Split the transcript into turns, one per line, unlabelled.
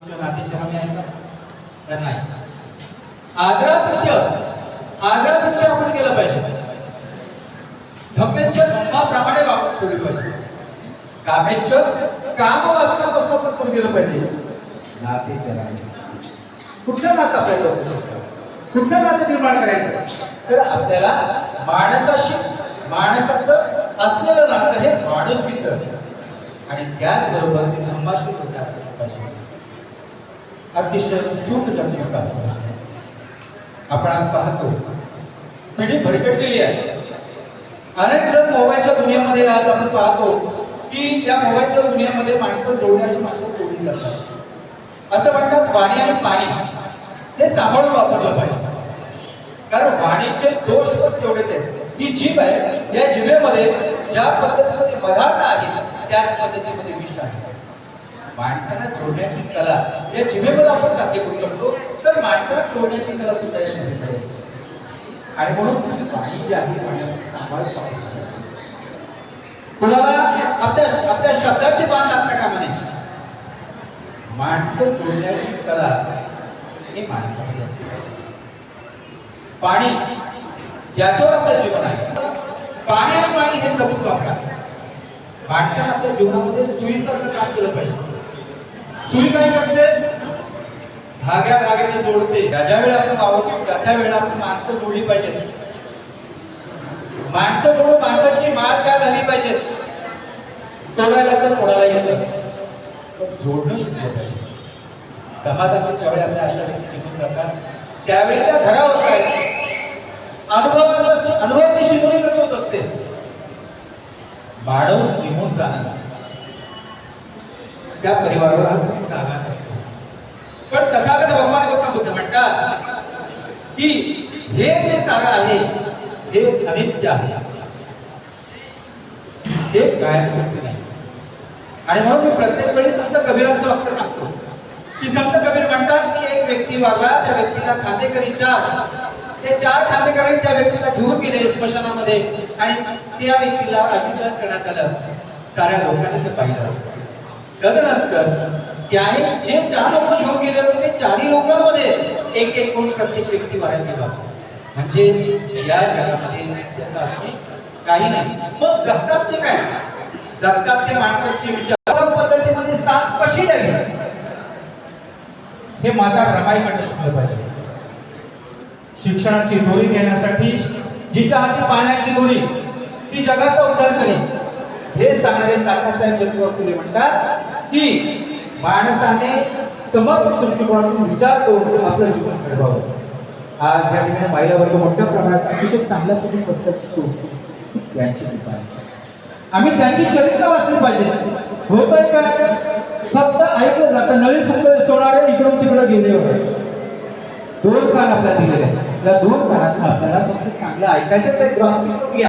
नातेचे हमी आहेत का नाही. आदरातिथ्य आपण केलं पाहिजे. धम्मेच्छ धम्माप्रमाणे वागणूक ठेवली पाहिजे. कामेच्छ काम वाचनापासून आपण करून गेलं पाहिजे. नातेचे कुठलं नातं आपल्याला कुठलं नातं निर्माण करायचं तर आपल्याला माणसाचं असलेलं नातं हे माणुसकीचं आणि त्याचबरोबर ते धम्माशी सुद्धा असलं पाहिजे. अतिशय सुखजनक आपण आज पाहतो पिढी भरकटलेली आहे. अनेक जण मोबाईलच्या दुनियामध्ये आज आपण पाहतो की त्या मोबाईलच्या दुनियामध्ये माणसं जोडण्याची माणसं तोडली जातात. असं म्हणतात वाणी आणि पाणी हे सांभाळून वापरलं पाहिजे. कारण वाणीचे दोष तेवढेच आहेत. ही जीभ आहे, या जिभेमध्ये ज्या पद्धतीमध्ये पदार्थ आहे त्याच पद्धतीमध्ये विष आहे. माणसाला जोडण्याची कला या जिभेवर आपण साध्य करू शकतो तर माणसाला तोडण्याची कला सुद्धा या जिभेकडे आहे. आणि म्हणून वाणी जी आहे कुणाला आपल्या शब्दाची बाण लागता कामा नये. माणसं जोडण्याची कला ही माणसामध्ये असते. पाणी ज्याच्यावर आपलं जीवन आहे, पाणी आणि पाणी हे जपून वापरा. माणसाने आपल्या जीवनामध्ये सुईसारखं काम केलं पाहिजे. सुई काय करते? धाग्याने जोडते. ज्या वेळेला आपण वावरतो त्या वेळेला आपण माणसं जोडली पाहिजेत. माणसं जोडून माणसाची मार काय झाली पाहिजे. तोडायला तर तोडायला येतं पण जोडणं शिकलं पाहिजे. समाजात ज्यावेळी आपल्या अशा व्यक्ती टिकून जातात त्यावेळी त्या घरावर काय अनुभवाची शिकवणी कमी होत असते. माणूस निघून जाणार त्या परिवारावर हा खूप आघात असतो. पण तथागत भगवान गौतम बुद्ध म्हणतात की हे जे सारं आहे हे अनित्य आहे, हे कायमस्वरूपी नाही. आणि म्हणून मी प्रत्येक वेळी संत कबीरांचं वाक्य सांगतो की संत कबीर म्हणतात की एक व्यक्ती वारला, त्या व्यक्तीला खांदेकरी ते चार खांदेकरी त्या व्यक्तीला घेऊन गेले स्मशानामध्ये आणि त्या व्यक्तीला अभिमान करण्यात आलं. साऱ्या लोकांनी ते पाहिलं. तदनंतर त्याने जे चार लोक घेऊन गेले होते ते चारही लोकांमध्ये एक कोण प्रत्येक व्यक्ती वाया गेला. म्हणजे या जगामध्ये नित्यता असणे काही नाही. मग जगतात ते काय? जगतात ते माणसाचे विचार पद्धतीमध्ये साथ कशी द्यावी हे माता रमाईकडे शिकलं पाहिजे. शिक्षणाची दोरी घेण्यासाठी जिच्या हाती पाण्याची दोरी ती जगाचा उद्धार करेल हे सांगणारे तात्यासाहेब ज्योतिबा फुले म्हणतात की माणसाने समग्र दृष्टिकोनातून विचार करून आपलं जीवन घडवावं. आज या ठिकाणी महिला वर्ग मोठ्या प्रमाणात अतिशय चांगल्या पद्धतीने बसत असतो. त्यांची कृपा आहे. आम्ही त्यांची चरित्र वाचली पाहिजे. होतंय काय? फक्त ऐकलं जातं नळी फुटले सोनारे इकडून तिकडे गेले होते. दोन कान आपल्याला दिलेले आहेत. या दोन कानात आपल्याला फक्त चांगलं ऐकायचंच आहे.